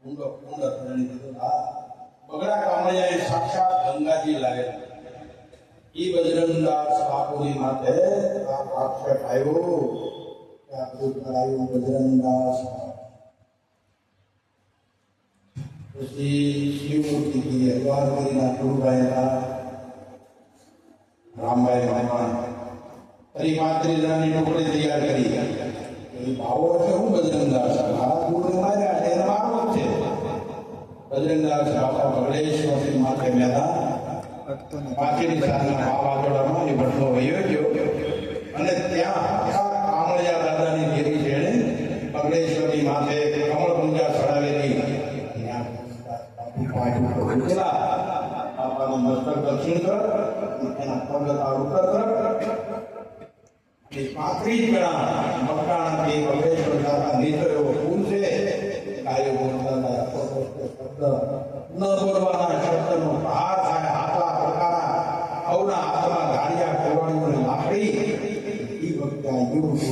ઊંડો ઊંડો ધણી કીધું આ બગડા કામળિયાએ સાક્ષાત ગંગાજી લાવ્યા. ઈ બજરંગદાસ બાપુની માથે આ આક્ષેપ આવ્યો કે આપણું કરાયું બજરંગદાસ. પછી શિવમૂર્તિજી દ્વારકીના ગુરુભાઈના રામભાઈ મહેમાન ફરી 35 જણાની ટુકડી તૈયાર કરી. એ ભાવો એટલે હું બજરંગદાસ મારા ગુરુને માર્યા છે એને મારવો છે. બજરંગદાસ બાપા બગડેશ્વરની માથે મેદાન પાછળની સાધના વાવાઝોડામાં એ ભટલો વયો ગયો અને ત્યાં કામળિયા દાદાની દેવી જેણે બગડેશ્વરની માથે કમળ પૂજા ચડાવેલી. બાપાનું મસ્તક દક્ષિણ તરફ એના પગ ઉત્તર તરફ. 35 ગણા મકાણાથી બગડેશ્વર દાદા નીચે એવો પુલ છે. ગાયો બોલતા શબ્દ ન બોલવાના શબ્દનો પ્રહાર થાય. હાથા પ્રકારના અવના હાથમાં ગાડિયા કરવાણીઓને લાકડી. એ વખતે આ યુગ પુરુષ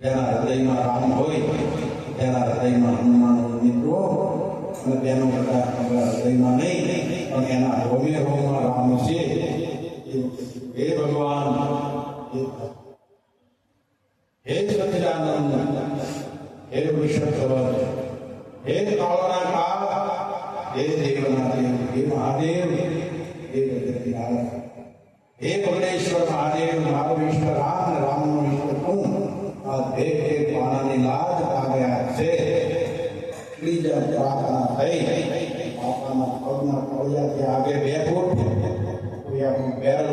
જેના હૃદયમાં રામ હોય, તેના હૃદયમાં હનુમાન મિત્રો અને તેનો બધા હૃદયમાં નહીં પણ એના રોમે રોમમાં રામ છે. હે ભગવાન, હે સચ્ચિદાનંદ, હે વૃષભધ્વજ, હે કાળના કાળ, હે દેવના દેવ, હે મહાદેવ, હે ગજરાજ, હે બગડેશ્વર મહાદેવ, મારો ઈષ્ટ રામ ને રામનો ઈષ્ટ તું. આ દેવ એક પાણાની લાજ આવ્યા છે. ત્રીજા પ્રાર્થના થઈ. બાપાના પગના તળિયાથી આગે 2 ફૂટ કોઈ આપણું બેરલ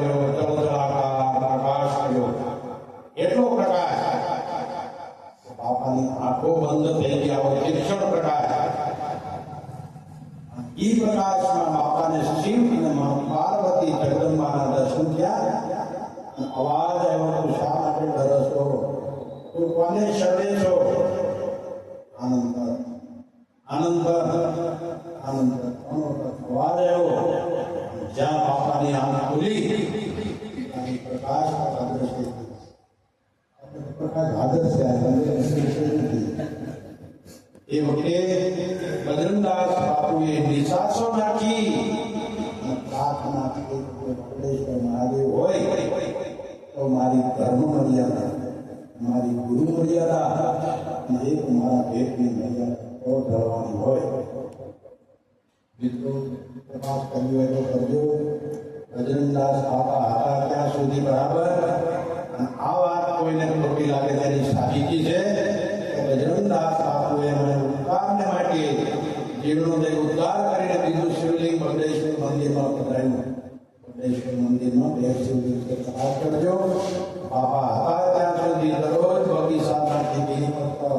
આકાશ કર્યો. એટલો પ્રકાશ બાપાની આંખો બંધ થઈ ગયા હોય તીક્ષ્ણ પ્રકાશ. ઈ પ્રકાશમાં બાપાને શિવ અને પાર્વતી જગદંબાના દર્શન થયા. અવાજ આવ્યો, તું શા માટે ડરો છો? તું કોને શરણે છો? આનંદ આનંદ આનંદ અવાજ આવ્યો. જ્યાં બાપાની આંખ ખુલી પ્રકાશ અદ્રશ્ય પ્રકાશ હાજર છે. એ વખતે બજરંગદાસ બાપુએ નિશાસો નાખી પ્રાર્થના કરી, બગડેશ્વર મહાદેવ હોય તો મારી ધર્મ મર્યાદા, મારી ગુરુ મર્યાદા અને એક મારા ભેટની મર્યાદા તો ધરવાની હોય. મિત્રો તપાસ કરવી હોય તો કરજો. બજરંગદાસ બાપા હતા ત્યાં સુધી બરાબર. આ વાત કોઈને ખોટી લાગે તેની સાબિતી છે કે બજરંગદાસ બાપુએ મને ઉપકારને માટે જીવનો ઉદ્ધાર કરીને બીજું શિવલિંગ બગડેશ્વર મંદિરમાં પધરાવ્યું. બગડેશ્વર મંદિરમાં 2 શિવલિંગ તપાસ કરજો. બાપા હતા ત્યાં સુધી દરરોજ બગીચામાંથી બીલીપત્ર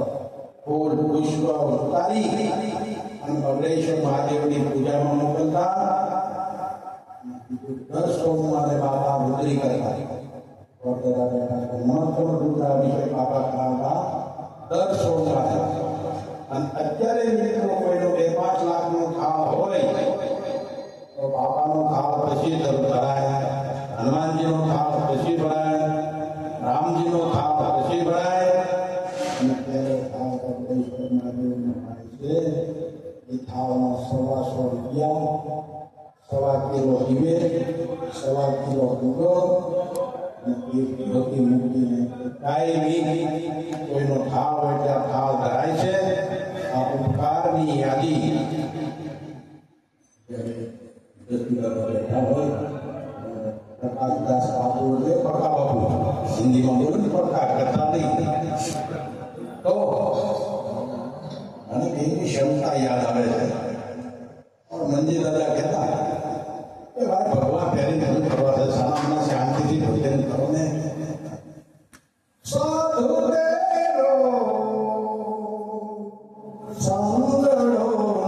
ફૂલ પુષ્પ ઉતારી અને બગડેશ્વર મહાદેવની પૂજામાં મોકલતા. 10 સોમવારે બાપા રુદ્રી કરતા. મહત્વનો રુદ્રાભિષેક બાપા કરાવતા દર સોમવારે. અને અત્યારે મિત્રો કોઈનો 2-5 લાખનો ખાવ હોય તો બાપાનો ખાવ પછી ભરાય, હનુમાનજીનો ખાવ પછી ભરાય, રામજીનો ખાવ પછી ભરાય. અને ત્યારે ખાવ બગડેશ્વર મહાદેવનો થાય છે. એ ખાવમાં 125 રૂપિયા, 1.25 કિલો દિવેલ, 1.25 કિલો ડુંગર અને 1 કિલોથી મૂકીને કાયમી કોઈનો ખાવ હોય ત્યાં ખાવ ધરાય છે. આ ઉપકારની યાદી બેઠા હોય પ્રકાશદાસ બાપુ એટલે પડકા બાપુ, હિન્દીમાં બોલો ને પડકા કરતા નહીં તો અને એની ક્ષમતા યાદ આવે છે. મંદિર દાદા કહેતા કે ભાઈ ભગવાન ફેરી બધું કરવા છે, સામાનમાં શાંતિથી ભોજન કરો ને. સાધુ તેરો સંગડો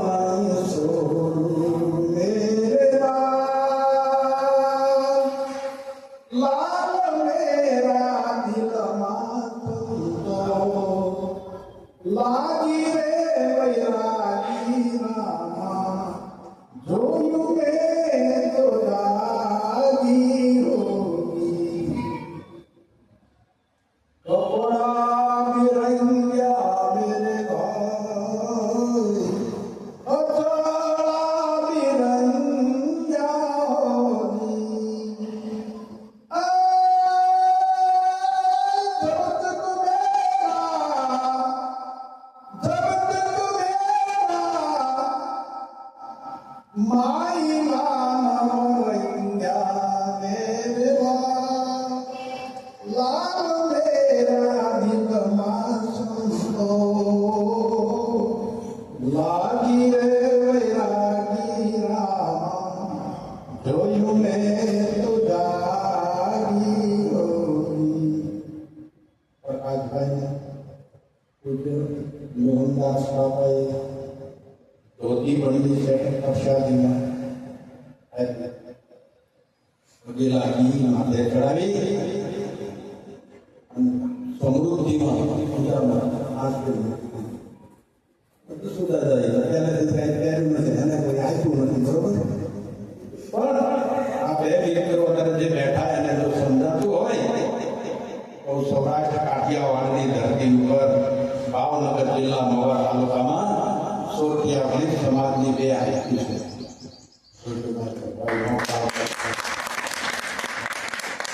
નહીં છોડું મેરે લાલ મેરા દિલમાં તું તો લાગી રે વૈરાગી રામા જોયું મેં તો જાગી હોગી. કપડા બિરંગ્યા મેરે ભાઈ માઈ માનવ રંગ્યા દેવા લાલ મેરા દિલમાં સંતો લાગી રે વૈરાગી રામ જોયું મેં તો જાગી હોવી. પ્રકાશભાઈ પૂજ્ય મોહનદાસ બાપાએ ધોતી બની છે પ્રસાદીમાં વગેલા ઘી માથે ચડાવી સમૃદ્ધિમાં હાથ કર્યું. શું દાદા અત્યારેથી કઈ પહેર્યું નથી, એને કોઈ આપ્યું નથી, બરોબર. પણ આ બે મિત્રો અત્યારે જે બેઠા એને જો સમજાતું હોય તો સૌરાષ્ટ્ર કાઠિયાવાડની ધરતી ઉપર ભાવનગર જિલ્લા મહુવા તાલુકામાં સોરઠિયા વણિક સમાજની બે આયતી છે.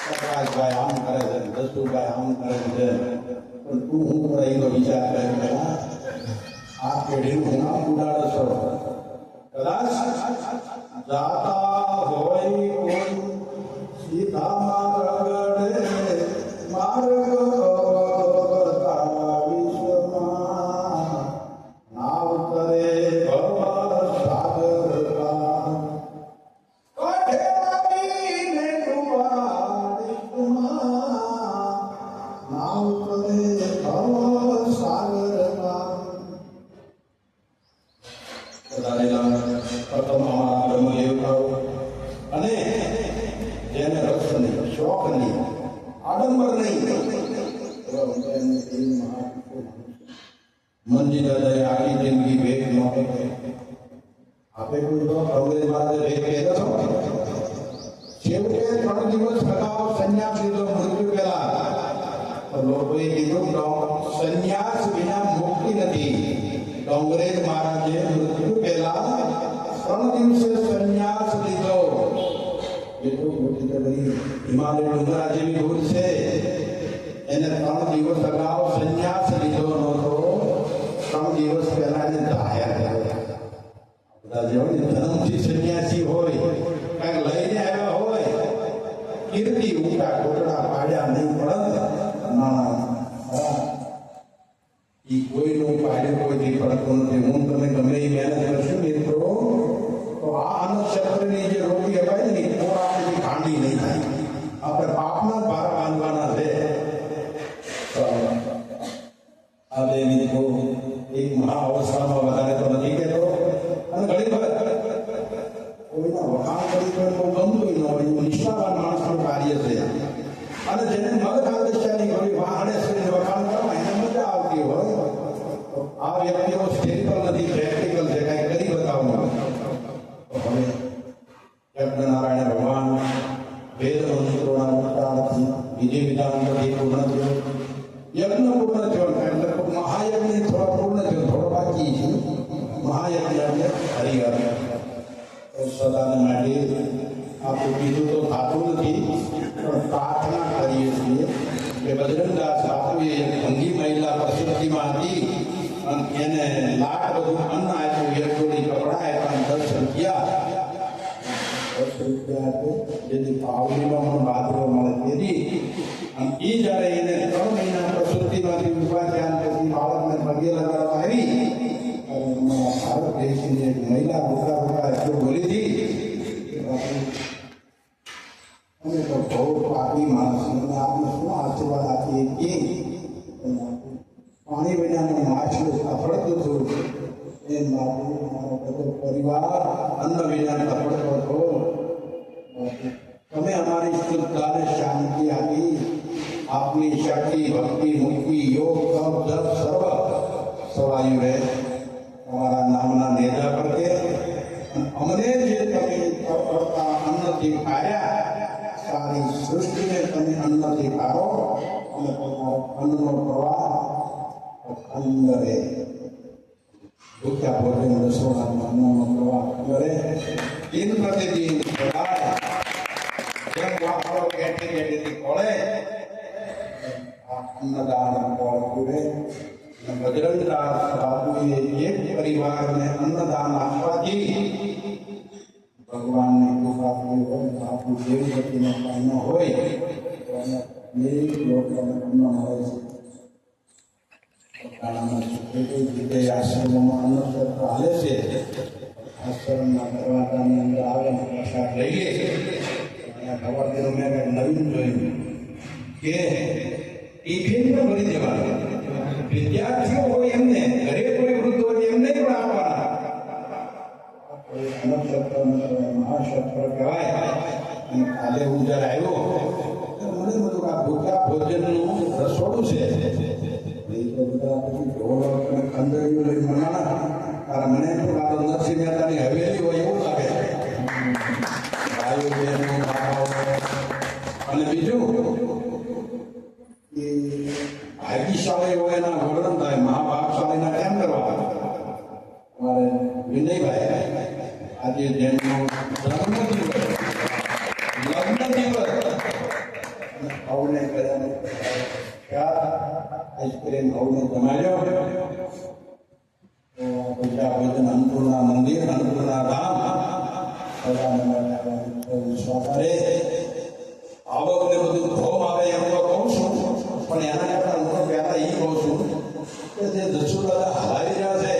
પ્રકાશભાઈ આમ કરે છે, દસુભાઈ આમ કરે છે, પણ તું હું કરે એનો વિચાર કરે પેલા આ પેઢીનું હું નામ ઉડાડો છો. કદાચ જાતા હોય કોઈ સીધા માર્ગ માર્ગ પ્રથમ અમારા બ્રહ્મદેવતાઓ અને જેને રસ નહીં, શોખ નહીં, આડંબર નહીં, મંજી દાદાએ આખી જિંદગી ભેટ ન આપે કોઈ તો અંગ્રેજ માટે ભેટ કહેતો છો. છેવટે 3 દિવસ અગાઉ સંન્યાસ લીધો મૃત્યુ પહેલા. લોકોએ કીધું સંન્યાસ વિના મુક્તિ નથી. અંગ્રેજ મહારાજે મૃત્યુ પહેલા 3 દિવસે સંન્યાસ લીધો. એટલું મોટી કરી હિમાલય ડુંગરા જેવી ભૂલ છે. એને 3 દિવસ અગાઉ સંન્યાસ લીધો નહોતો, 3 દિવસ પહેલા એને જાહેર કર્યા. બધા જેવા જન્મથી સંન્યાસી હોય, કંઈક લઈને આવ્યા હોય, કીર્તિ ઊંટા કોટડા પાડ્યા નહીં પડે ના એ કોઈનું પાડ્યું કોઈથી પડતું નથી. હું તમે ગમે એ મહેનત કરશું મિત્રો તો આ અન્નક્ષેત્રની જે રોટી અપાય ને કોર આપણી ખાંડી નહીં થાય. આપણે પાપના ભાર બાંધવાના છે. આ બે મિત્રો એક મહા અવસ્થામાં વધારે તો નથી કહેતો, અને ઘણી વખત કોઈના વખાણ કરી તો બહુ ગમતું ન હોય. નિષ્ઠાવાન માણસનું કાર્ય છે. અને જેને મગજ આદર્શાની હોય વાહણે સુધી વખાણ કરવા એને મજા આવતી હોય. આ વ્યક્તિઓ સ્ટેરિકલ નથી, પ્રેક્ટિકલ છે, કઈ કરી બતાવવાનું. હવે યજ્ઞનારાયણ ભગવાન વેદ મંત્રોના ઉચ્ચારથી વિધિ વિધાનથી પૂર્ણ થયો. યજ્ઞ પૂર્ણ થયો એટલે મહાયજ્ઞ થોડો પૂર્ણ થયો, થોડો બાકી છે. મહાયજ્ઞ એટલે હરિહર સદાને માટે આપણે કીધું તો થતું નથી, પણ પ્રાર્થના કરીએ છીએ કે બજરંગદાસ બાપુએ એક ભંગી મહિલા પ્રસિદ્ધિમાં હતી અને એને લાખ બધું અન્ન આપ્યું, એક જોડી કપડા આપ્યા, 10 રૂપિયા જેથી પાવડીમાં પણ બાદરો મળે તેથી. અને એ જ્યારે એને 3 મહિના પ્રસુતિમાંથી ઉભા થયા પછી બાળકને પગે લગાડવા આવી અને ભારત દેશની એક મહિલા ભૂકા એટલું બોલી હતી અમે તો બહુ પાપી માણસ, આપણે શું આશીર્વાદ આપીએ કે પાણી વિનાનું માછલું સફળતું હતું એ માટે મારો બધો પરિવાર અન્ન વિના સફળતો હતો. તમે અમારી શુદ્ધાને શાંતિ આપી, આપની શક્તિ ભક્તિ મુક્તિ યોગ તપ જપ સર્વ સવાયું રહે તમારા નામના નેજા પ્રત્યે. અમને જે તમે અન્નથી ખાયા સારી સૃષ્ટિને તમે અન્નથી ખાઓ અને તમારો અન્નનો પ્રવાહ અખંડ રહે. ભૂખ્યા ભોજન રસોડામાં અન્નનો પ્રવાહ કરે દિન પ્રતિદિન બધાય જેમ વાપરો કેટે કેટેથી ખોળે આ અન્નદાન પૂરે. બજરંગદાસ બાપુએ એક પરિવારને અન્નદાન આપવાથી ભગવાનની કૃપાથી હોય બાપુ જેવી ગતિનો પાનો હોય તો એને એક લોકોને અન્ન મળે છે પોતાના એવી રીતે આશ્રમોમાં અન્નક્ષેત્ર હાલે છે આશ્રમના દરવાજાની અંદર આવે ને પ્રસાદ લઈએ અહીંયા ખબર મેં નવીન જોયું કે ટિફિન ભરી દેવાનું વિદ્યાર્થીઓ હોય એમને ઘરે કોઈ વૃદ્ધ હોય એમને પણ આપવાના મહાસત્ર કહેવાય અને કાલે હું જયારે આવ્યો મને બધું આ ભૂખ્યા ભોજનનું રસોડું છે ખંડણીઓ લઈ મનાના કારણ મને પણ મારો નરસિંહ મહેતાની હવેલી હોય એવું લાગે ભાઈઓ બહેનો બાપાઓ અને બીજું ભાગ્યશાળી હોય એના વર્ણન થાય મહાભાગશાળીના કેમ કરવા અમારે વિનયભાઈ આજે જેમનો જન્મદિવસ લગ્ન દિવસ ભાવને કર્યા આઈસ્ક્રીમ ભાવને જમાડ્યો તો બધા ભોજન અન્નપૂર્ણા મંદિર અન્નપૂર્ણા ધામ વિશ્વાસ કરે આવકને બધું ધોમ આવે એમ તો કહું છું પણ એના કરતા હું પહેલા એ કહું છું કે જે દસુ દાદા હલાવી રહ્યા છે